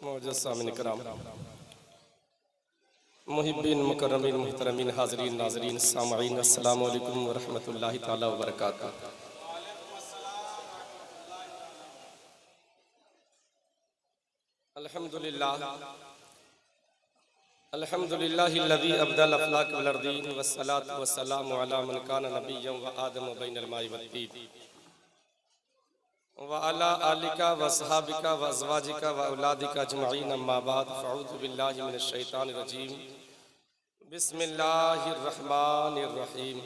मौजूद सामने कराम मुहिब्बीन मुकर्रमीन मुहतरमीन हाज़रीन नाज़रीन सामईन अस्सलामु अलैकुम व रहमतुल्लाहि ताला व बरकातुहू। अल्हम्दुलिल्लाहिल्लज़ी अब्दल अफ़लाक वल अर्दीन वस्सलातु वस्सलामु अला मन काना नबिय्यन व आदम बैनल माइ वत्तीन व अला आलिका व सहाबिका व अज़वाजिका व औलादिका अजमईन अम्मा बाद फ़अऊज़ु बिल्लाहि मिनश शैतानिर रजीम बिस्मिल्लाहिर रहमानिर रहीम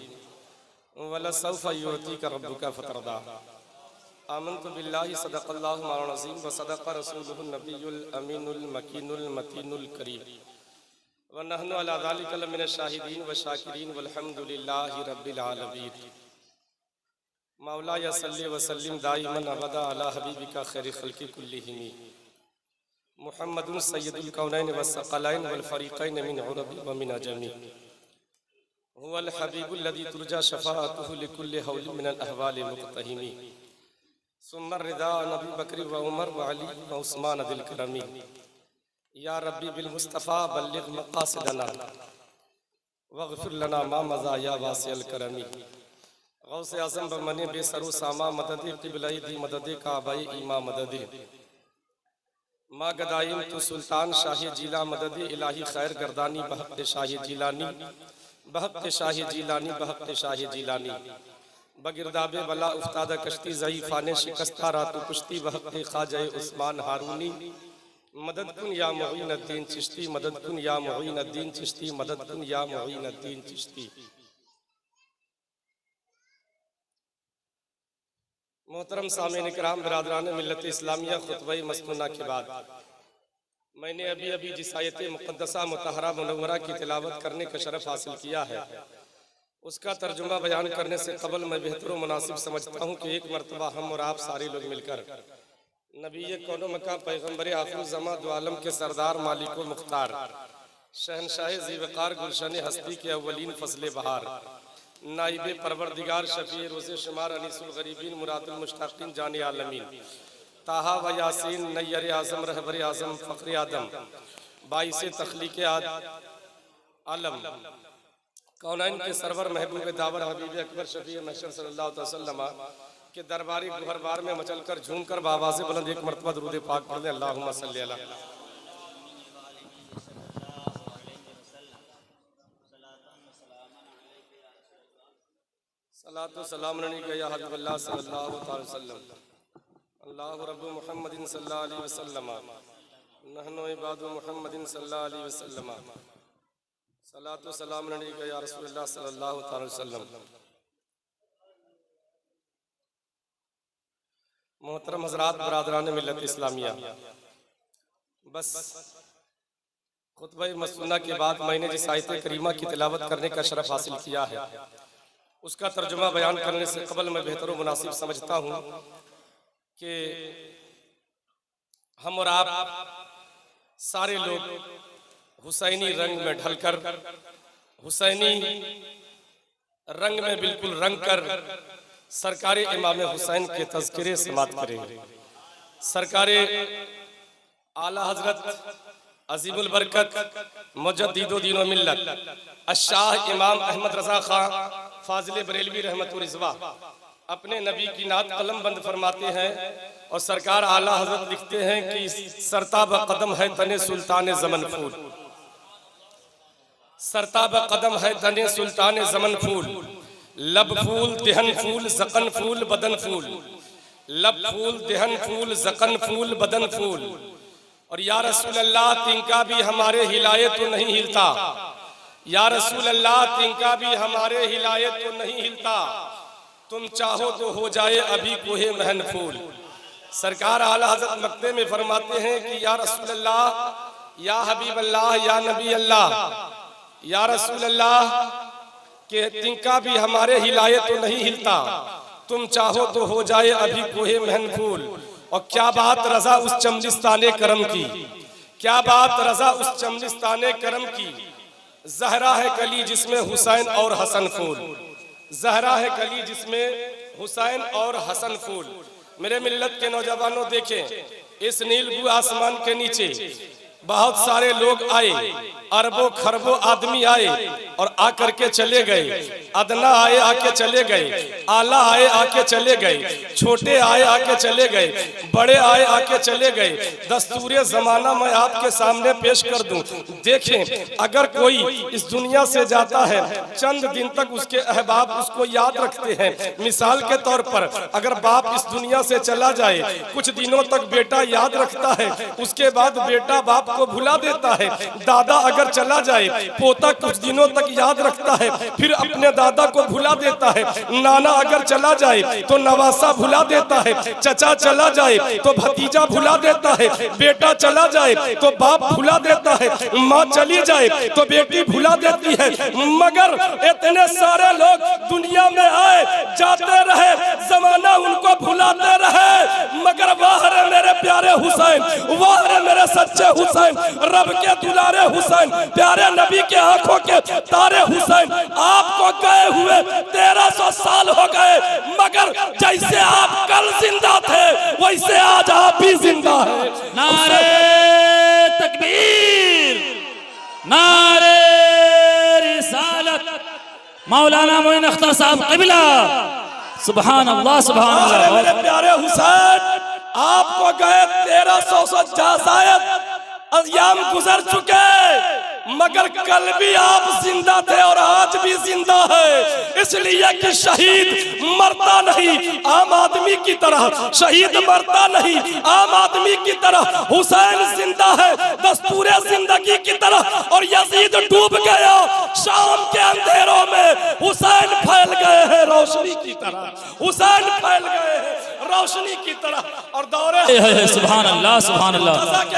वलसौफ़ युअतीका रब्बुका फ़तरदा आमन्तु बिल्लाहि सदक़ल्लाहु मौलाना अज़ीम व सदक़ रसूलुहुन नबियुल अमीनुल मकीनुल मतीनुल करीम व नहनु अला ज़ालिका लमिनश शाहिदीन व शाकिरीन वल्हम्दुलिल्लाहि रब्बिल आलमीन। मौला या सल्ली व सल्लिम दाइमन अबदा अला हबीबिका खैरि खल्क़ि कुल्लिहिम मुहम्मदुन सय्यदुल कौनैन व सक़लैन वल फ़रीक़ैन मिन उरबि व मिन अजमी हुवल हबीबुल लज़ी तुरजा शफ़ाअतुहु लिकुल्लि हौलिन मिनल अहवालिल मुक़तहिमी सुम्मा रिदा नबी बकरी व उमर व अली व उस्मान दिल करमी या रब्बी बिल मुस्तफ़ा बल्लिग़ मक़ासिदना वग़फ़िर लना मा मज़ा या वासिअल करमी। गौसे आज़म बमने बेसरो सामा मदद क़िबलाई दी मदद काबाई इमा मदद मा गदाइम तो सुल्तान शाह जिला मदद इलाही खैर गर्दानी बहक़ शाह जिलानी बहक़ शाह जिलानी बहक़ शाह जिलानी बगिरदाबे बला उफ्तादा कश्ती ज़ईफ़ाने शिकस्ता रातु कुश्ती बहक़ ख़ाजा उस्मान हारूनी मदद कुन या मुईनुद्दीन चिश्ती मदद कुन या मुईनुद्दीन चिश्ती मदद कुन या मुईनुद्दीन चिश्ती। मोहतरम सामीन इकराम बिरादरान मिल्लत इस्लामिया खुतबा मसनूना के बाद मैंने अभी अभी जिस आयत मुक़द्दसा मुतहरा मुनव्वरा की तिलावत करने का शरफ हासिल किया है उसका तर्जुमा बयान करने से कबल मैं बेहतर मुनासिब समझता हूँ कि एक मरतबा हम और आप सारे लोग मिलकर नबी कौनो मका पैगम्बर आखिर ज़मा दो आलम के सरदार मालिको मुख्तार शहनशाह ज़ीवकार गुलशन हस्ती के अव्वलीन फजल बहार नाइबे परवरदिगार शफी रोज़े शुमार अनीसुल गरीबीन मुरादुल मुश्ताक़ीन जाने आलमीन ताहा व यासीन नय्यर आज़म रहबर आज़म फ़ख्र आदम बाइसे तख्लीक़ आलम कौनैन के सरवर महबूब दावर हबीब अकबर शफी महशर सल्लल्लाहु अलैहि वसल्लम के दरबारी गुहरबार में मचल कर झूम कर बावाज़े बुलंद एक मरतबा दुरूद पाक पढ़ लें। अल्लाहुम्मा सल्ली अला सलातो सलाम अलैका या हबीबल्लाह सल्लल्लाहु अलैहि वसल्लम अल्लाहु रब्बु मुहम्मदिन सल्लल्लाहु अलैहि वसल्लम नहनु इबादु मुहम्मदिन सल्लल्लाहु अलैहि वसल्लम सलातो सलाम अलैका या रसूलल्लाह सल्लल्लाहु अलैहि वसल्लम। मोहतरम हज़रात बरादरान मिल्लत इस्लामिया, बस खुतबा मसनूना के बाद मैंने जिस आयत करीमा की तिलावत करने का शरफ हासिल किया है उसका तर्जुमा बयान करने से कबल मैं बेहतर मुनासिब समझता हूँ कि हम और आप सारे लोग हुसैनी रंग में ढलकर हुसैनी रंग में बिल्कुल रंग कर सरकार इमाम हुसैन के तज़किरे समात करेंगे। सरकार आला हजरत अजीमुल बरकत मुजद्दिदो दीनो मिल्लत अशाह इमाम अहमद रज़ा खां फाजिल बरेलवी रहमतुर रिज़वा अपने नबी की नात कलम बंद फरमाते हैं और सरकार आला हजरत लिखते हैं कि सरताब कदम है तने सुल्तान ज़मन फूल, सरताब कदम है तने सुल्तान ज़मन फूल, लब फूल देहन फूल ज़क़न फूल बदन फूल, लब फूल देहन फूल ज़क़न फूल बदन फूल। और या रसूल अल्लाह तिनका भी हमारे हिलाए तो नहीं हिलता, या रसूल अल्लाह तिनका भी हमारे हिलाए तो नहीं हिलता, तुम चाहो तो हो जाए अभी कोहे महन फूल। सरकार आला हज़रत मक्ते में फरमाते हैं कि या रसूल अल्लाह या हबीब अल्लाह या नबी अल्लाह या रसूल अल्लाह के तिनका भी हमारे हिलाए तो नहीं हिलता, तुम चाहो तो हो जाए अभी कोहे महन फूल। और क्या बात रजा उस चमलिस्ताने करम की, क्या बात रजा उस चमलिस्ताने करम की, ज़हरा है कली जिसमें हुसैन और हसन फूल, ज़हरा है कली जिसमें हुसैन और हसन फूल। मेरे मिल्लत के नौजवानों देखें इस नीलगु आसमान के नीचे बहुत सारे लोग आए, अरबों खरबों आदमी आए और आकर के चले गए। अदना आए आके चले गए, आला आए आके चले गए, छोटे आए आके चले गए, बड़े आए आके चले गए। दस्तूरे जमाना मैं आपके सामने पेश कर दूं। देखें, अगर कोई इस दुनिया से जाता है, चंद दिन तक उसके अहबाब उसको याद रखते हैं। मिसाल के तौर पर अगर बाप इस दुनिया से चला जाए, कुछ दिनों तक बेटा याद रखता है, उसके बाद बेटा बाप को भुला देता है। दादा अगर चला जाए, पोता कुछ दिनों तक याद रखता है, फिर अपने दादा को भुला देता है। नाना अगर चला जाए तो नवासा भुला देता है, चचा चला जाए तो भतीजा भुला देता है, बेटा चला जाए तो बाप भुला देता है, माँ चली जाए तो बेटी भुला देती है। मगर इतने सारे लोग दुनिया में आए जाते रहे, जमाना उनको भुलाते रहे, मगर वाह रे मेरे प्यारे हुसैन, वाह रे मेरे सच्चे हुसैन, रब के दुलारे हुसैन, प्यारे नबी के आंखों के तारे हुसैन, आपको गए हुए 1300 साल हो गए, मगर जैसे आप कल जिंदा थे वैसे आज आप भी जिंदा है। नारे तकबीर, नारे रिसालत, मौलाना मोइन अख्तर साहब क़िबला, सुभान अल्लाह सुभान अल्लाह। मेरे प्यारे हुसैन, आपको गए 1300 शायद अय्याम गुजर चुके, मगर कल भी आप जिंदा थे और आज भी जिंदा है। इसलिए कि शहीद मरता नहीं आम आदमी की तरह, शहीद मरता नहीं आम आदमी की तरह, हुसैन जिंदा है दस्तूरे जिंदगी की तरह। और यजीद डूब गया शाम के अंधेरों में, हुसैन फैल गए हैं रोशनी की तरह, हुसैन फैल गए हैं रोशनी की तरह। और दौरे सुभान अल्लाह सुभान अल्लाह,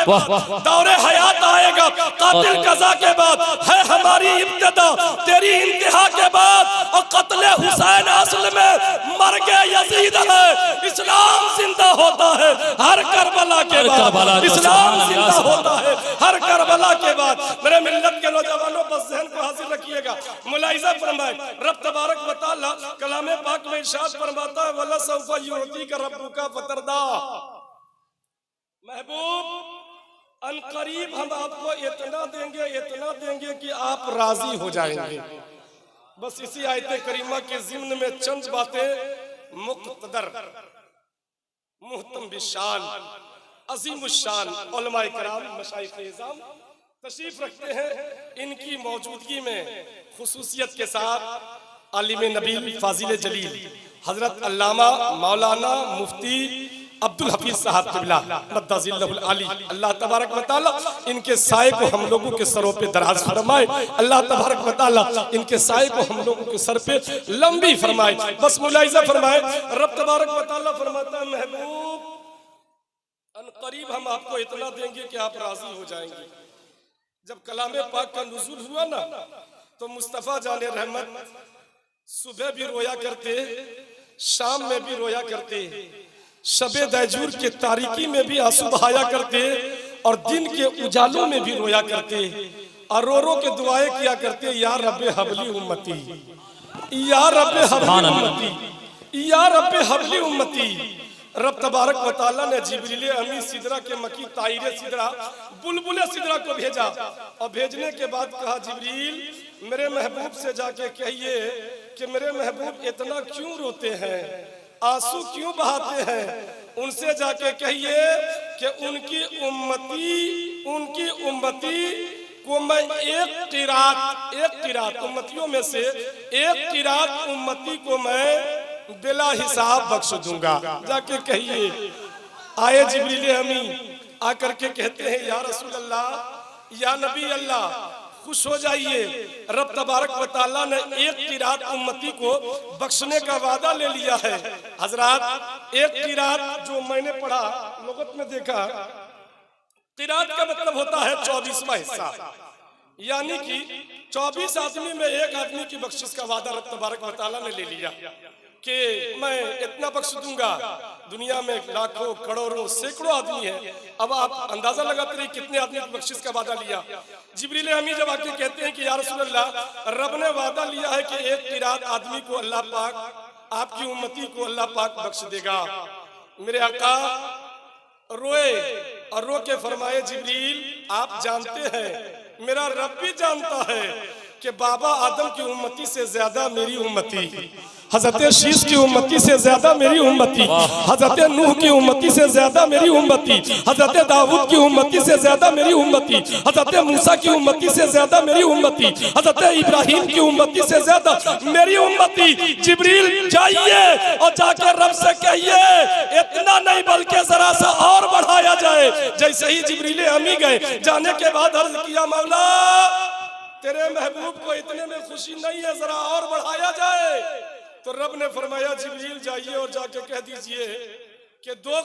वाह वाह, दौरे हयात आएगा कातिल कज़ा के बाद, है हमारी इब्तिदा तेरी इंतहा के बाद। और कत्ले हुसैन असल में मर गए यजीद है, इस्लाम जिंदा होता है हर करबला के बाद, इस्लाम जिंदा होता है हर करबला के बाद। मेरे मिल्लत के नौजवानों बस ज़हन को हासिल रखिएगा, मुलाहिज़ा फरमाएं। रब तबारक व तआला कलाम पाक में इरशाद फरमाता है, वला सौफा युअतीका रब्बुका फतरदा, महबूब अनकरीब हम आपको इतना देंगे कि आप राजी हो जाएंगे। बस इसी आयत करीमा के ज़िम्न में चंद बातें मुक़्तदर मुहतम बिशान अज़ीमुश्शान उलमाए किराम मशाइख़ इज़ाम तशरीफ रखते हैं। इनकी मौजूदगी में खुसूसियत के साथ आलिम नबी फाजिल जलील हजरत अल्लामा मौलाना मुफ्ती अब्दुल हफीज साहब क़िबला मद्दाज़िल्लहुल आली, अल्लाह तबारक व तआला इनके साए को हम लोगों के सरों पे दराज फरमाए, अल्लाह तबारक व तआला इनके साए को हम लोगों के सर पे लंबी फरमाए। बस मुलाहिज़ा फरमाए, रब तबारक व तआला फरमाता है, महबूब अनकरीब हम आपको इतना देंगे कि आप राजी हो जाएंगे। जब कलाम पाक का नुज़ूल हुआ ना, तो मुस्तफ़ा जाने रहमत सुबह भी रोया करते, शाम में भी रोया करते, शबे दैजूर के तारीकी में भी आंसू बहाया करते, और दिन के उजालों में भी रोया करते, और रो रो के दुआएं किया करते, या रब्बे हबली उम्मती, या रब्बे हबली उम्मती, या रब्बे हबली उम्मती। रब तबारक व तआला ने जिब्रील अमी सिदरा के मकी ताइरे सिदरा बुलबुले सिदरा को भेजा, और भेजने के बाद कहा, जिब्रील मेरे महबूब से जाके कहिए कि मेरे महबूब इतना क्यों रोते हैं, आंसू क्यों बहाते हैं। उनसे जाके कहिए कि उनकी उम्मती को मैं एक किरात उम्मतियों में से एक किरात उम्मती को मैं बिला हिसाब बख्श दूंगा। जाके कहिए। आए जिब्रील अमी आकर के कहते हैं, या रसूल अल्लाह, या नबी अल्लाह, खुश हो जाइए, रब तबारक व तआला ने एक किरात उम्मती को बख्शने का वादा ले लिया है। हजरात, एक किरात जो मैंने पढ़ा लुगत में देखा, किरात का मतलब होता है 24वां हिस्सा, यानी कि 24 आदमी में एक आदमी की बख्शिश का वादा रब तबारक व तआला ने ले लिया कि मैं इतना बख्श दूंगा। दुनिया में लाखों करोड़ों सैकड़ों आदमी है, अब आप अंदाजा लगाते रहिए कितने आदमी की बख्शिश का वादा लिया। जिब्रील अमी जब आके कहते हैं कि या रसूल अल्लाह, रब ने वादा लिया है कि एक किरात आदमी को अल्लाह पाक, आपकी उम्मती को अल्लाह पाक बख्श देगा। मेरे आका रोए और रो के फरमाए जिब्रील आप जानते हैं, मेरा रब भी जानता है कि बाबा आदम की उम्मती से ज्यादा मेरी उम्मती, हजरत शीश की उम्मती से ज्यादा मेरी उम्मती, हजरत नूह की उम्मती से ज्यादा मेरी उम्मती, हजरत दाऊद की उम्मती से ज्यादा मेरी उम्मती, हजरत मूसा की उम्मती से ज्यादा मेरी उम्मती, हजरत इब्राहिम की उम्मती से ज्यादा मेरी उम्मती। जिब्रील जाइए और जाकर रब से कहिए इतना नहीं बल्कि जरा सा और बढ़ाया जाए। जैसे ही जिब्रील अमी गए, जाने के बाद अर्ज किया मौला तेरे महबूब को इतने में खुशी नहीं है, जरा और बढ़ाया जाए। तो रब ने फरमाया जिब्रील जाइए और जाके कह दीजिए कि दो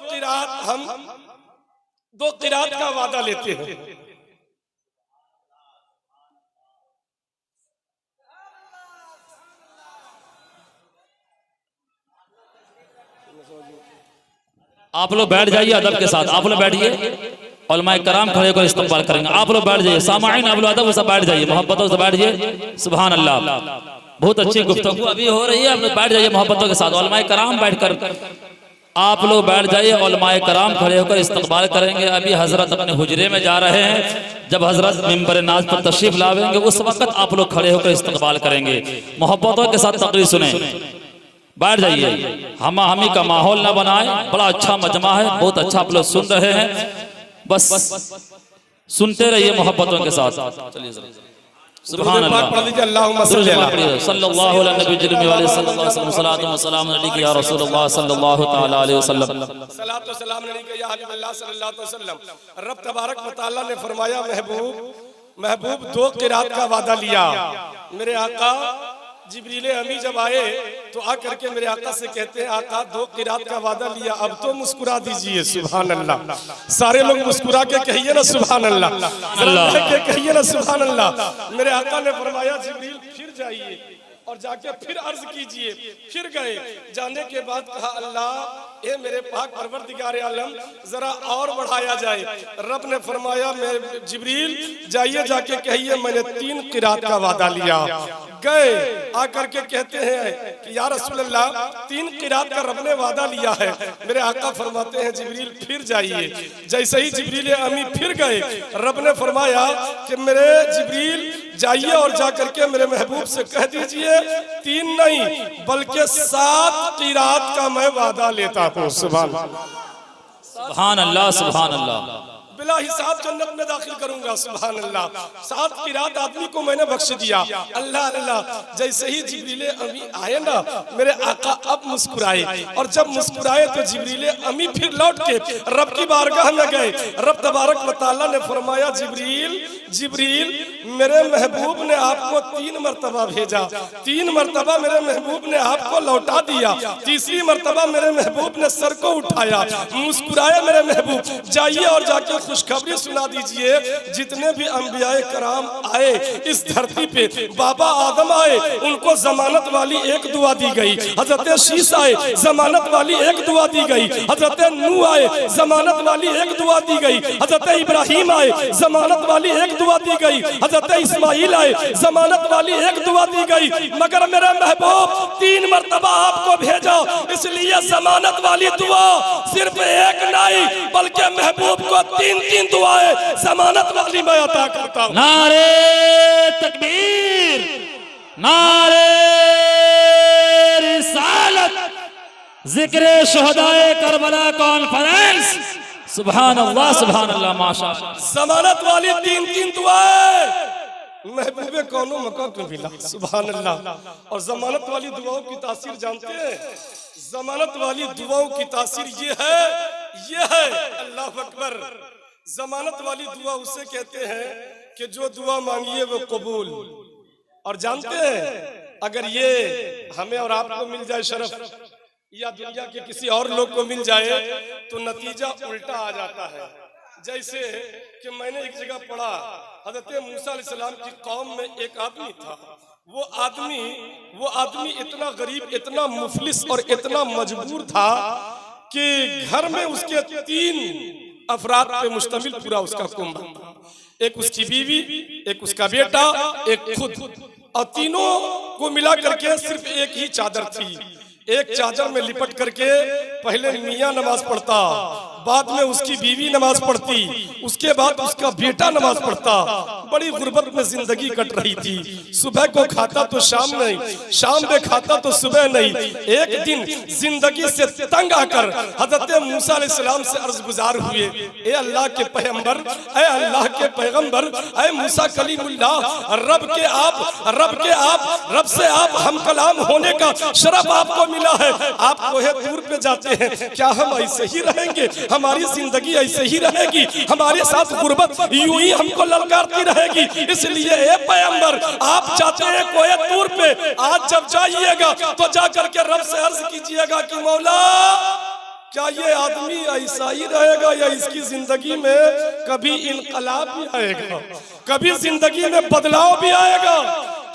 किरात का वादा लेते हैं। आप लोग बैठ जाइए अदब के साथ, आप लोग बैठिए, उलमाए कराम खड़े होकर इस्तकबाल करेंगे। आप लोग बैठ जाइए, सामाईन आप लोग अदब से बैठ जाइए, मोहब्बतों से बैठ जाइए। सुभान अल्लाह, बहुत अच्छी गुफ्तगू अभी हो रही है, आप लोग बैठ जाइए मोहब्बतों के साथ। उलमाए कराम बैठकर आप लोग बैठ जाइए, उलमाए कराम खड़े होकर इस्तकबाल करेंगे। अभी हजरत अपने हुजरे में जा रहे हैं, जब हजरत मिंबर नाज पर तशरीफ लावेंगे उस वक्त आप लोग खड़े होकर इस्तकबाल करेंगे। मोहब्बतों के साथ तकरीर सुने, बैठ जाइए, हम हमी का माहौल ना बनाए। बड़ा अच्छा मजमा है, बहुत अच्छा आप लोग सुन रहे हैं, बस सुनते रहिए मोहब्बतों के साथ। चलिए सुभान अल्लाह, सल्लल्लाहु अलैहि वसल्लम, सलातो व सलाम अलैका या रसूलल्लाह सल्लल्लाहु तआला अलैहि वसल्लम, सलातो सलाम अलैका या हबीबल्लाह सल्लल्लाहु अलैहि वसल्लम। रब तबारक व तआला ने फरमाया महबूब दो किरात का वादा लिया। मेरे आका जिब्रील अमी जब आए तो आकर के मेरे आका से कहते हैं आका दो किरात का वादा लिया, अब तो मुस्कुरा दीजिए। सुभान अल्लाह, सारे लोग मुस्कुरा के कहिए ना सुभान अल्लाह, के कहिए ना सुभान अल्लाह। मेरे आका ने फरमाया जिब्रील फिर जाइए और जाके फिर अर्ज कीजिए। फिर गए, जाने के बाद कहा अल्लाह ए मेरे पाक परवरदिगार आलम जरा और बढ़ाया जाए। रब ने फरमाया मेरे जिब्रील जाइए जाके कहिए मैंने 3 किरात का वादा लिया। गए, आकर के कहते हैं कि या रसूल अल्लाह 3 किरात का रब ने वादा लिया है। मेरे आका फरमाते हैं जिब्रील फिर जाइए। जैसे ही जिब्रील अमी फिर गए, रब ने फरमाया कि मेरे जिब्रील जाइए और जाकर के मेरे महबूब से कह दीजिए 3 नहीं बल्कि 7 किरात का मैं वादा लेता हूँ। सुभान अल्लाह, सुभान अल्लाह, बिला हिसाब जन्नत में दाखिल करूंगा। सुभान अल्लाह, 7 किरात आदमी को मैंने बख्श दिया। अल्लाह अल्लाह। जैसे ही जिब्रील अमी आए ना, मेरे आका अब मुस्कुराए, और जब मुस्कुराए तो जिब्रील अमी फिर लौट के रब की बारगाह में गए। रब तबारक व तआला ने फरमाया जिब्रील मेरे महबूब ने आपको 3 मरतबा भेजा, 3 मरतबा मेरे महबूब ने आपको लौटा दिया, तीसरी मरतबा मेरे महबूब ने सर को उठाया, मुस्कुराए मेरे महबूब। जाइए और जाके खुशखबरी सुना दीजिए जितने भी अंबियाए कराम आए इस धरती पे, बाबा आदम आए उनको जमानत वाली एक दुआ दी गई, हजरत शीश आए जमानत वाली एक दुआ दी गई, हजरत नूह आए जमानत वाली एक दुआ दी गई, हजरत इब्राहिम आए जमानत वाली एक दुआ दी गई, हजरत इस्माइल आए जमानत वाली एक दुआ दी गई। मगर मेरे महबूब 3 मरतबा आपको भेजा, इसलिए जमानत वाली दुआ सिर्फ एक नहीं बल्कि महबूब को 3 दुआएं जमानत वाली मैं अता करता हूं। नारे तकबीर, नारे रिसालत, जिक्र शुहदाए करबला कॉन्फ्रेंस। सुभान अल्लाह, सुभान अल्लाह, माशाअल्लाह। जमानत वाली 3 दुआएं महबूबे कौनो मकाम पे मिला। सुभान अल्लाह। और जमानत वाली दुआओं की तासीर जानते हैं? जमानत वाली दुआओं की तासीर ये है अल्लाह अकबर। जमानत वाली दुआ उसे कहते हैं कि जो दुआ मांगिए वो कबूल। और जानते हैं अगर ये हमें और आपको मिल जाए शरफ, या दुनिया के किसी और लोग को मिल जाए तो नतीजा उल्टा आ जाता है। जैसे कि मैंने एक जगह पढ़ा, हजरत मूसा अलैहिस्सलाम की कौम में एक आदमी था। वो आदमी इतना गरीब, इतना मुफलिस और इतना मजबूर था कि घर में उसके 3 अफराद पे मुश्तमिल पूरा उसका कुंभ था। एक उसकी बीवी, एक उसका बेटा, एक खुद, और तीनों को मिला करके सिर्फ एक ही चादर थी। एक चादर में लिपट करके पहले मियाँ नमाज पढ़ता, बाद में उसकी बीवी नमाज पढ़ती, उसके बाद उसका बेटा नमाज पढ़ता। बड़ी गुर्बत में जिंदगी कट रही थी। सुबह को खाता तो शाम नहीं, शाम में खाता तो सुबह नहीं। एक दिन जिंदगी से तंग आकर हजरत मूसा अलैहिस्सलाम से अर्ज गुजार हुए, ए अल्लाह के पैगंबर, ए अल्लाह के पैगंबर, ए मूसा कलीमुल्लाह, रब से आप हम कलाम होने का शरफ आपको मिला है। आप कोहे तूर पे जाते हैं, क्या हम ऐसे ही रहेंगे? हमारी जिंदगी ऐसे ही रहेगी? हमारे साथ गुर्बत यूं ही हमको ललकारती रहेगी? इसलिए ए पैगंबर, आप जाते हैं कोहे तूर पे, आज जब जाइएगा तो जाकर के रब से अर्ज कीजिएगा कि मौला, क्या ये आदमी ऐसा ही रहेगा या इसकी जिंदगी में कभी इनकलाब भी आएगा, कभी जिंदगी में बदलाव भी आएगा?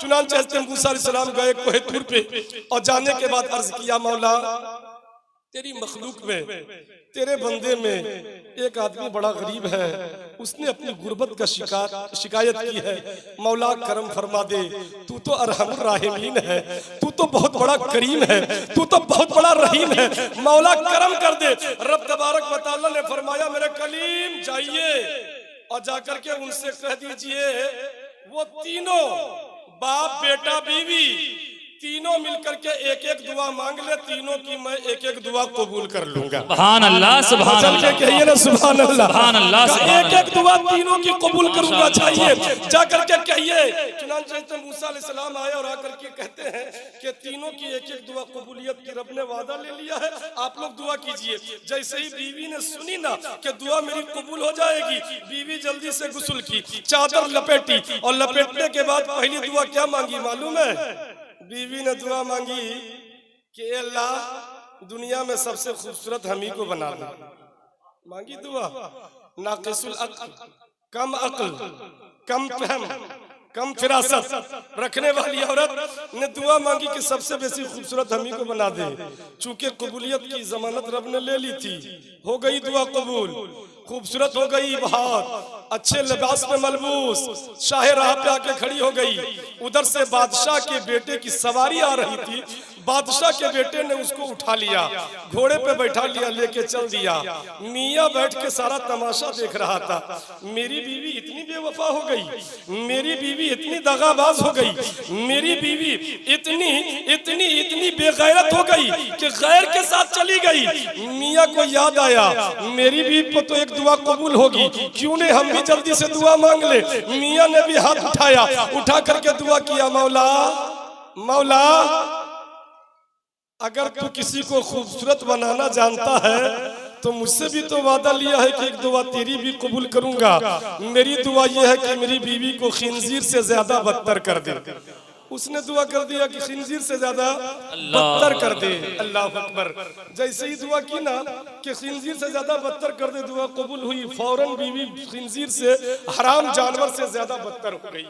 चुनांचे मूसा अलैहिस्सलाम गए कोहे तूर पे और जाने के बाद अर्ज किया, मौला तेरी मखलूक में, तेरे बंदे में एक आदमी बड़ा गरीब है, उसने अपनी गुर्बत का शिकायत की है। मौला करम फरमा दे, तू तो अरहमुर राहिमीन है, तू तो बहुत बड़ा करीम है, तू तो बहुत बड़ा रहीम है, मौला करम कर दे। रब तबारक व तआला ने फरमाया, मेरे कलीम जाइए और जाकर के उनसे कह दीजिए, वो तीनों बाप बेटा बीवी तीनों मिलकर के एक एक दुआ मांग ले, तीनों की मैं एक एक दुआ कबूल कर लूंगा। सुभान अल्लाह, सुभान अल्लाह, कहिए ना सुभान अल्लाह, सुभान अल्लाह, एक एक दुआ तीनों की कबूल करूंगा। चाहिए जाकर के कहिए। चुनांचे मूसा अलैहिस्सलाम आए और आकर के कहते हैं कि तीनों की एक एक दुआ कबूलियत की रब ने वादा ले लिया है, आप लोग दुआ कीजिए। जैसे ही बीवी ने सुनी ना कि दुआ मेरी कबूल हो जाएगी, बीवी जल्दी से गुस्ल की, चादर लपेटी और लपेटने के बाद पहली दुआ क्या मांगी मालूम है? बीवी ने दुआ मांगी कि अल्लाह दुनिया में सबसे खूबसूरत हम ही को बना दो। मांगी दुआ। नाकिसुल अक्ल, कम अक्ल, कम फहम, कम फिरासत रखने वाली औरत ने दुआ मांगी कि सबसे बेसी खूबसूरत हम ही को बना दे। चूंकि कबूलियत की जमानत रब ने ले ली थी, हो गई दुआ कबूल, खूबसूरत हो गई, बहुत अच्छे लिबास में मलबूस शाह राह पे आके खड़ी हो गई। उधर से बादशाह के बेटे की सवारी आ रही थी, बादशाह के बेटे ने उसको उठा लिया, घोड़े पे बैठा लिया, लेके चल दिया। मियाँ बैठ के सारा तमाशा देख रहा था। मेरी बीवी इतनी बेवफा हो गई, मेरी बीवी इतनी दगाबाज हो गई, मेरी बीवी इतनी इतनी इतनी बेगैरत हो गई कि गैर के साथ चली गई। मियाँ को याद आया, मेरी बीवी को तो एक दुआ कबूल होगी, क्यों नहीं हम भी जल्दी से दुआ मांग ले। मियाँ ने भी हाथ उठाया, उठा करके दुआ किया, मौला मौला, अगर तू किसी को खूबसूरत बनाना जानता है तो मुझसे भी तो वादा लिया है कि एक दुआ तेरी भी कबूल करूंगा। मेरी दुआ यह है कि मेरी बीवी को खिंजीर से ज्यादा बदतर कर दे। उसने दुआ कर दिया कि खिंजीर से ज्यादा बदतर कर दे। अल्लाह अकबर। जैसे ही दुआ की ना कि खिंजीर से ज्यादा बदतर कर दे, दुआ कबूल हुई। फौरन बीवी खिंजीर से, हराम जानवर से ज्यादा बदतर हो गई।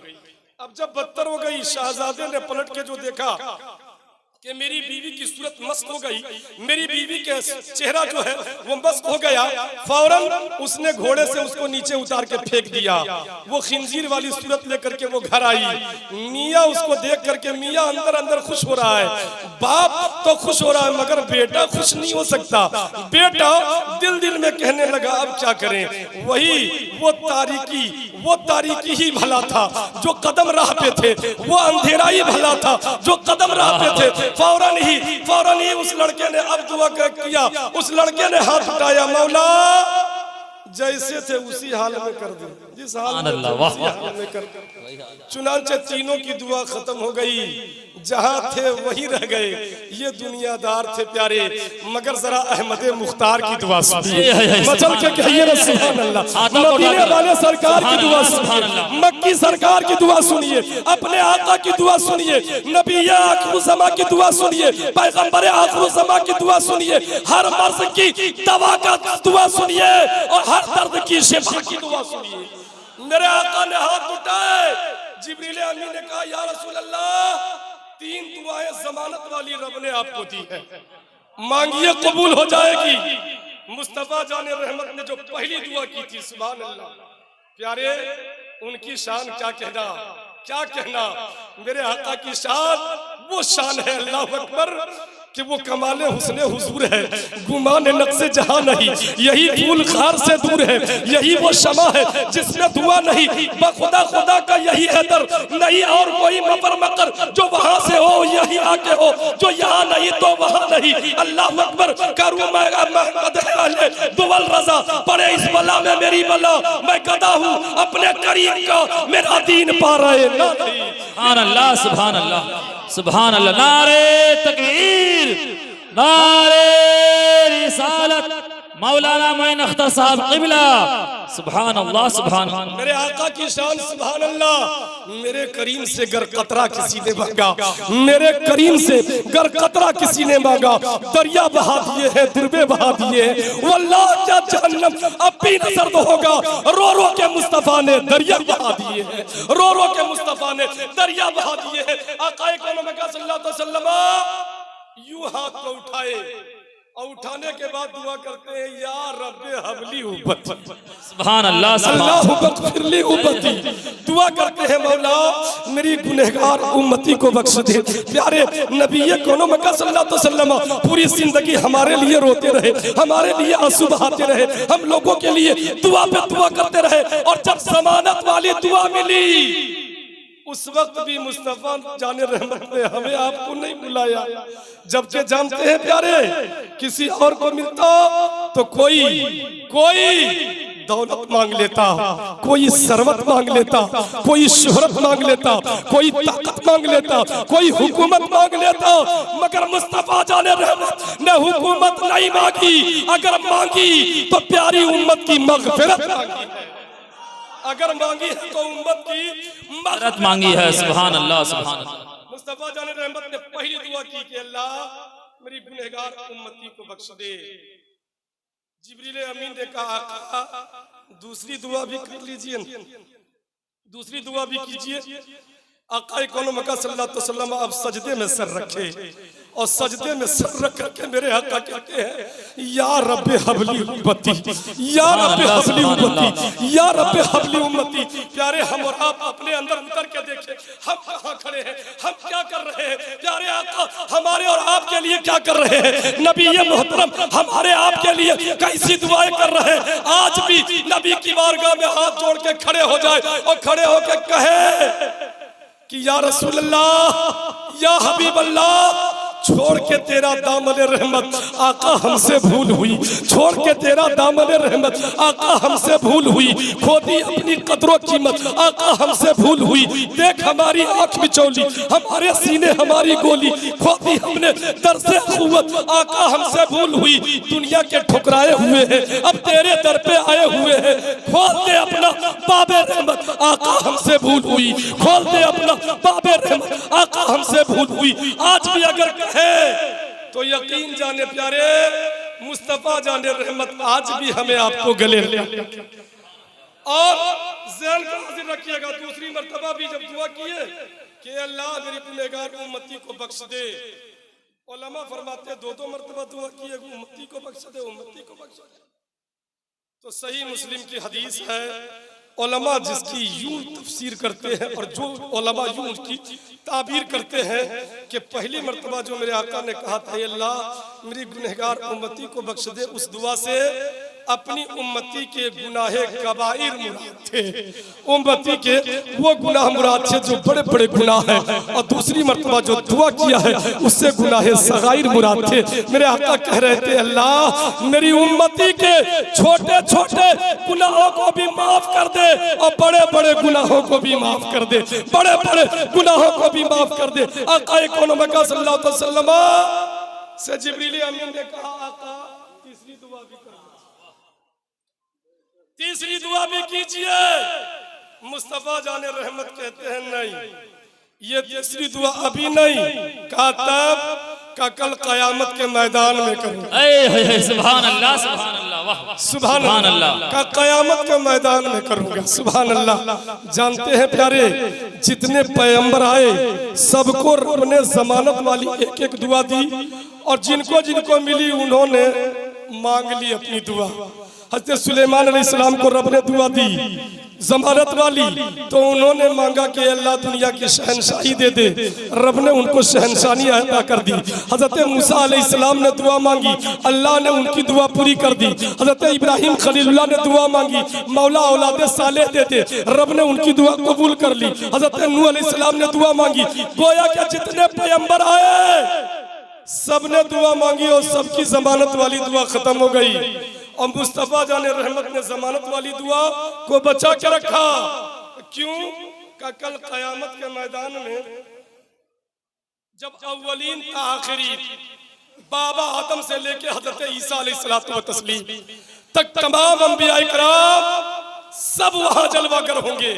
अब जब बदतर हो गई, शहजादे ने पलट के जो देखा कि मेरी बीवी की सूरत मस्त हो गई, मेरी बीवी के चेहरा जो है वो मस्त हो गया, फौरन उसने घोड़े से उसको नीचे उतार के फेंक दिया। वो खिंजीर वाली सूरत लेकर के वो घर आई। मियाँ उसको देख करके, मियाँ अंदर अंदर खुश हो रहा है, बाप तो खुश हो रहा है, मगर बेटा खुश नहीं हो सकता। बेटा दिल दिल में कहने लगा, अब क्या करें? वही वो तारीकी ही भला था जो कदम राह पे थे, वो अंधेरा ही भला था जो कदम राह पे थे। फौरन ही उस लड़के ने अब दुआ किया, उस लड़के ने हाथ उठाया, मौला जैसे थे उसी हाल में कर दे, जिस हाल में कर। चुनांचे तीनों की दुआ खत्म हो गई, जहां थे वहीं रह गए। ये दुनियादार थे प्यारे, मगर जरा अहमद मुख्तार की दुआ सुनिए, मचल के कहिए ना सुभान अल्लाह। मदीने वाले सरकार की दुआ सुनिए, मक्की सरकार की दुआ सुनिए, अपने आका की दुआ सुनिए, नबी आखिरुज़्ज़मा की दुआ सुनिए, पैगंबर आखिरुज़्ज़मा की दुआ सुनिए, हर मर्ज की दवा का दुआ सुनिए और हर दर्द की शिफा की दुआ सुनिए। मेरे आका ने हाथ उठाए, जिब्रील अमीन ने कहा, या रसूल अल्लाह, 3 दुआएं जमानत वाली रब ने आपको दी है, मांगिए कबूल हो जाएगी। मुस्तफा जाने रहमत ने जो पहली दुआ की थी, सुभान अल्लाह, प्यारे उनकी शान क्या कहना। मेरे आका की शान वो शान है, अल्लाह अकबर, कि वो कमाले हुस्ने हुजूर है, गुमान नक्शे जहां नहीं, यही फूल खार से दूर है, यही वो शमा है जिसमें धुआं नहीं, बखुदा खुदा का यही है दर, नहीं और कोई मकर मकर जो वहां से हो यही आके हो, जो यहाँ नहीं तो वहां नहीं। अल्लाह अकबर करूं मैं दुवल रजा, पड़े इस बला में मेरी बला, मैं गदा हूँ अपने करीम का, मेरा दीन पा रहे ना। सुभान अल्लाह, सुभान अल्लाह, सुभान अल्लाह। नारे तकबीर, नारे रिसालत, मौलाना मोइन अख्तर साहब क़िबला, सुभान अल्लाह, सुभान अल्लाह। मेरे आका की शान सुभान अल्लाह। मेरे करीम से गर कतरा किसी ने मांगा, मेरे करीम से गर कतरा किसी ने मांगा, दरिया बहा दिए हैं, दुर्बे बहा दिए हैं, वल्लाह क्या जहन्नम अब भी न सर्द होगा। रो रो के मुस्तफा ने दरिया बहा दिए हैं, रो रो के मुस्तफा ने दरिया बहा दिए हैं। आका सल्लल्लाहु अलैहि वसल्लम यूं हाथ को उठाए और उठाने के बाद दुआ करते हैं, या रब्बे हबली उम्मती, सुभान अल्लाह, अल्लाहु बग़फिरली उम्मती। दुआ करते हैं मौला मेरी गुनहगार उम्मती को बख्श दे। प्यारे नबी कौनो मक्का सल्लल्लाहु अलैहि वसल्लम पूरी जिंदगी हमारे लिए रोते रहे, हमारे लिए आंसू बहाते रहे, हम लोगों के लिए दुआ पे दुआ करते रहे, और जब जमानत वाली दुआ मिली उस वक्त भी मुस्तफा जाने रहमत ने हमें आपको नहीं बुलाया, जबकि जानते हैं प्यारे किसी और को मिलता तो कोई दौलत मांग लेता, कोई सरवत मांग लेता, कोई शोहरत मांग लेता, कोई ताकत मांग लेता, कोई हुकूमत मांग लेता, मगर मुस्तफा जाने रहमत ने हुकूमत नहीं मांगी, अगर मांगी तो प्यारी उम्मत की मगफिरत मांगी है, अगर मांगी है तो उम्मत की मगफिरत मांगी है। सुभान अल्लाह, सुभान अल्लाह। मुस्तफा जाने रहमत ने पहली दुआ की कि अल्लाह मेरी गुनहगार उम्मती को बख्श दे। जिब्रील अमीन ने कहा आका दूसरी दुआ भी कर लीजिए, दूसरी दुआ भी कीजिए। आका कौनो मक्का सल्लल्लाहु अलैहि वसल्लम अब सजदे में सर रखे और सजदे में सर रख करके मेरे आका कहते हैं, या रब्बे हबली उम्मती, या रब्बे हबली उम्मती, या रब्बे हबली उम्मती। प्यारे हम और आप अपने अंदर उतर के देखें, हम कहाँ खड़े हैं, हम क्या कर रहे हैं। प्यारे आका हमारे और आपके लिए क्या कर रहे हैं, नबी ये मोहतरम हमारे आपके लिए कैसी दुआएं कर रहे हैं। आज भी नबी की बारगाह में हाथ जोड़ के खड़े हो जाए और खड़े होके कहे कि या रसूल अल्लाह, या हबीब अल्लाह, छोड़ के तेरा दामन रहमत आका हमसे भूल हुई, छोड़ के तेरा दामन रहमत आका हमसे भूल हुई, खो दी अपनी कदरों कीमत आका हमसे भूल हुई। देख हमारी आंख बिचौली, हमारे सीने हमारी गोली, खो दी हमने दर्से क़ुव्वत आका हमसे भूल हुई। दुनिया के ठुकराए हुए हैं अब तेरे दर पे आए हुए हैं, खोल दे अपना बाबे रहमत आका हमसे भूल हुई, खोल दे अपना बाबे रहमत आका हमसे भूल हुई। आज भी अगर है तो यकीन जाने प्यारे मुस्तफा जाने रहमत आज भी हमें आपको गले ले। और ज़हन को हाजिर रखिएगा, दूसरी मर्तबा भी जब दुआ किए कि अल्लाह मेरी गुनहगार उम्मती को बख्श दे, उलमा फरमाते दो मर्तबा दुआ किए, उम्मती को बख्श दे, उम्मती को बख्श दे। तो सही मुस्लिम की हदीस है, उलमा जिसकी यूं तफसीर करते हैं और जो उलमा यूं उसकी ताबीर करते हैं कि पहली मर्तबा जो मेरे आका ने कहा था अल्लाह मेरी गुनहगार उम्मती को बख्श दे, उस दुआ से अपनी उम्मती के गुनाहे कबाइर मुराद थे, उम्मती के वो गुनाह मुराद थे जो बड़े बड़े गुनाह हैं, और दूसरी मर्तबा जो दुआ किया है उससे गुनाहे सगाइर मुराद थे। मेरे आका कह रहे थे अल्लाह मेरी उम्मती के छोटे छोटे गुनाहों को भी माफ कर दे और बड़े बड़े गुनाहों को भी माफ कर दे, बड़े बड़े गुनाहों को भी माफ कर दे। आका कौनो मक्का सल्लल्लाहु अलैहि वसल्लम से जिब्रील अमीन ने कहा आका तीसरी दुआ भी कर, तीसरी दुआ भी कीजिए। मुस्तफा जाने रहमत कहते हैं नहीं, ये तीसरी दुआ अभी नहीं, कहा तब का कल कयामत के मैदान में करूंगा। सुभान अल्लाह, सुभान अल्लाह, वाह सुभान अल्लाह, का कयामत के मैदान में करूंगा। सुभान अल्लाह। जानते हैं प्यारे जितने पैगंबर आए सबको रब ने जमानत वाली एक एक दुआ दी, और जिनको जिनको मिली उन्होंने मांग ली अपनी दुआ। हज़रत सुलेमान अलैहिस्सलाम को रब ने दुआ दी, जमानत वाली, तो उन्होंने मांगा कि अल्लाह दुनिया की शहनशाही दे दे। रब ने उनको शहनशाही अता कर दी। हजरत मूसा अलैहिस्सलाम ने दुआ मांगी, अल्लाह ने उनकी दुआ पूरी कर दी। हजरत इब्राहिम खलीलुल्लाह ने दुआ मांगी, मौला औलाद सालेह दे दे, रब ने उनकी दुआ कबूल कर ली। हजरत नूह अलैहिस्सलाम ने दुआ मांगी, गोया कि जितने पैगंबर आए सबने दुआ मांगी और सबकी जमानत वाली दुआ खत्म हो गई। और मुस्तफा जाने रहमत ने जमानत वाली दुआ को बचा के रखा। क्यों? का कल कयामत के मैदान में जब अव्वलीन ता आखिरीन, बाबा आदम से लेके हजरत ईसा अलैहिस्सलातु व तस्लीम तक तमाम अंबिया इकराम सब वहां जलवागर होंगे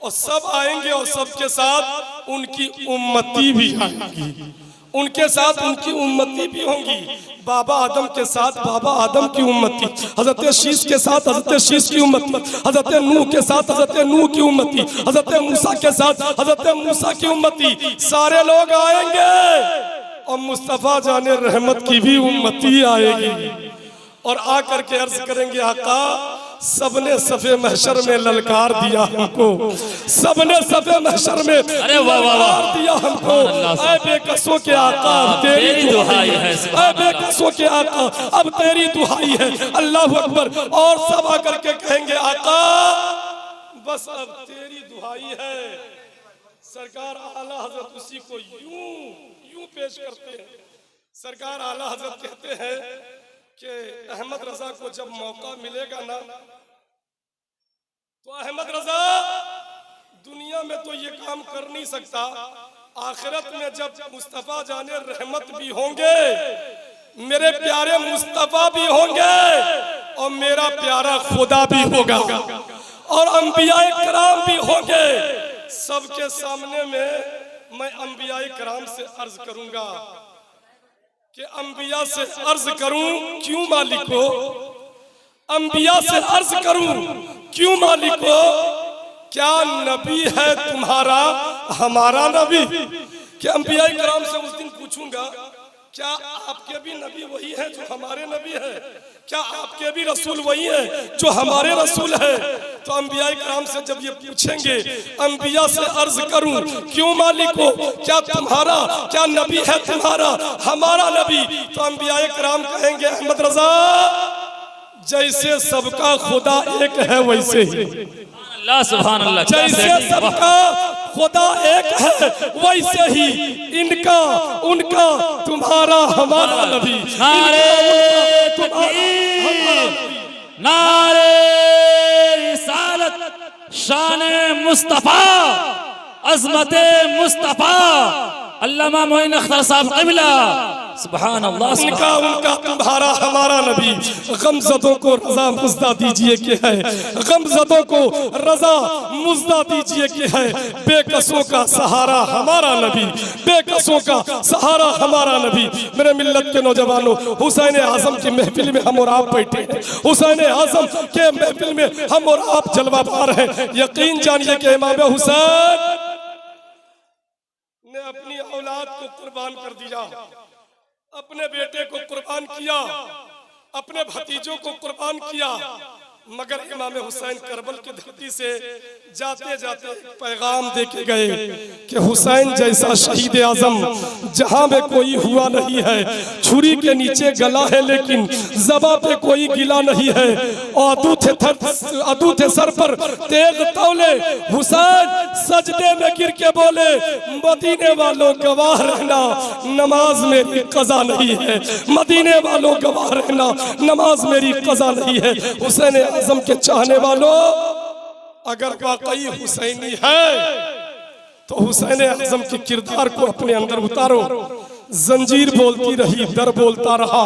और सब आएंगे और सबके साथ उनकी उम्मती भी आएंगी, उनके साथ उनकी उम्मती भी होंगी। बाबा आदम के साथ बाबा आदम की उम्मती, हजरत शीश के साथ हजरत शीश की उम्मती, हजरत नूह के साथ हजरत नूह की उम्मती, हजरत मूसा के साथ हजरत मूसा की उम्मती, सारे लोग आएंगे और मुस्तफा जाने रहमत की भी उम्मती आएगी और आकर के अर्ज करेंगे, आका सबने सफे महशर में ललकार दिया हमको, सबने सफे महशर में ललकार दिया हमको। ऐ बेकसों के आका अब तेरी दुहाई है, ऐ बेकसों के आका अब तेरी दुहाई है। अल्लाह अकबर। और सब आकर के कहेंगे, आका बस अब तेरी दुहाई है। सरकार आला हजरत उसी को यूं पेश करते हैं। सरकार आला हजरत कहते हैं कि अहमद रजा को जब मौका मिलेगा ना, तो अहमद रजा दुनिया में तो ये काम कर नहीं सकता, आखिरत में जब मुस्तफा जाने रहमत भी होंगे, मेरे प्यारे मुस्तफा भी होंगे और मेरा प्यारा खुदा भी होगा और अंबियाए कराम भी होंगे, सबके सामने में मैं अंबियाए कराम से अर्ज करूंगा कि अंबिया से अर्ज करूं क्यों मालिको, अंबिया से अर्ज करूं क्यों मालिको, क्या नबी है तुम्हारा हमारा नबी? कि अंबिया कराम से उस दिन पूछूंगा, क्या आपके भी नबी वही है जो हमारे नबी है? क्या आपके भी रसूल वही है जो हमारे रसूल है? तो अंबिया कराम से जब ये पूछेंगे, अंबिया से अर्ज करूं क्यों मालिको, क्या तुम्हारा क्या नबी है तुम्हारा हमारा नबी? तो अंबिया कराम कहेंगे, अहमद रजा जैसे सबका खुदा एक है वैसे ही, अल्लाह सुभान अल्लाह, जैसे सबका खुदा एक है वैसे ही इनका उनका तुम्हारा हमारा नबी। नारे तकबीर, नारे रिसालत, शान मुस्तफा, अजमत मुस्तफा, अल्लामा मोइन अख्तर साहब क़िबला, सुभान अल्लाह। इनका उनका तुम्हारा हमारा नबी। गमज़दों को रजा मुज़दा दीजिए कि है, गमज़दों को रजा मुज़दा दीजिए कि है, बेकसों का सहारा हमारा नबी, बेकसों का सहारा हमारा नबी। मेरे मिल्लत के नौजवानों, हुसैन आज़म की महफिल में हम और आप बैठे हैं, हुसैन आज़म के महफिल में हम और आप जलवाबार हैं। यकीन जानिए कि इमाम हुसैन ने अपनी औलाद को कुर्बान कर दिया, अपने बेटे को कुर्बान किया, अपने भतीजों को कुर्बान किया, मगर इमाम हुसैन करबल की धरती से जाते जाते पैगाम देके गए कि हुसैन जैसा शहीद आजम जहां में कोई हुआ नहीं है। छुरी के नीचे गला है लेकिन ज़बा पे कोई गिला नहीं है। और अदू थे सर पर तेग तौले, हुसैन सजदे में गिर के बोले, मदीने वालों गवाह रहना नमाज मेरी कज़ा नहीं है, मदीने वालों गवाह रहना नमाज मेरी कज़ा नहीं है। हुसैन आज़म के चाहने वालों, अगर वाकई हुसैनी है तो हुसैन आज़म के किरदार को अपने अंदर उतारो। जंजीर बोलती रही, दर बोलता रहा,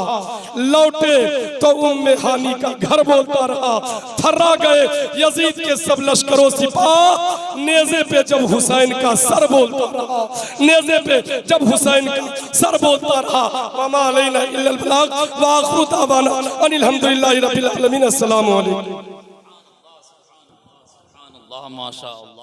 लौटे तो उम्मे हानी का घर बोलता रहा। थर्रा गए यजीद के सब लश्करों सिपाह, नेज़े पे जब हुसैन का सर बोलता रहा, नेज़े पे जब हुसैन का सर बोलता रहा। वमा अलैना इल्लल बलाग व आखिरु दावाना अनिल हम्दुलिल्लाहि रब्बिल आलमीन। अस्सलामु अलैकुम। माशा अल्लाह।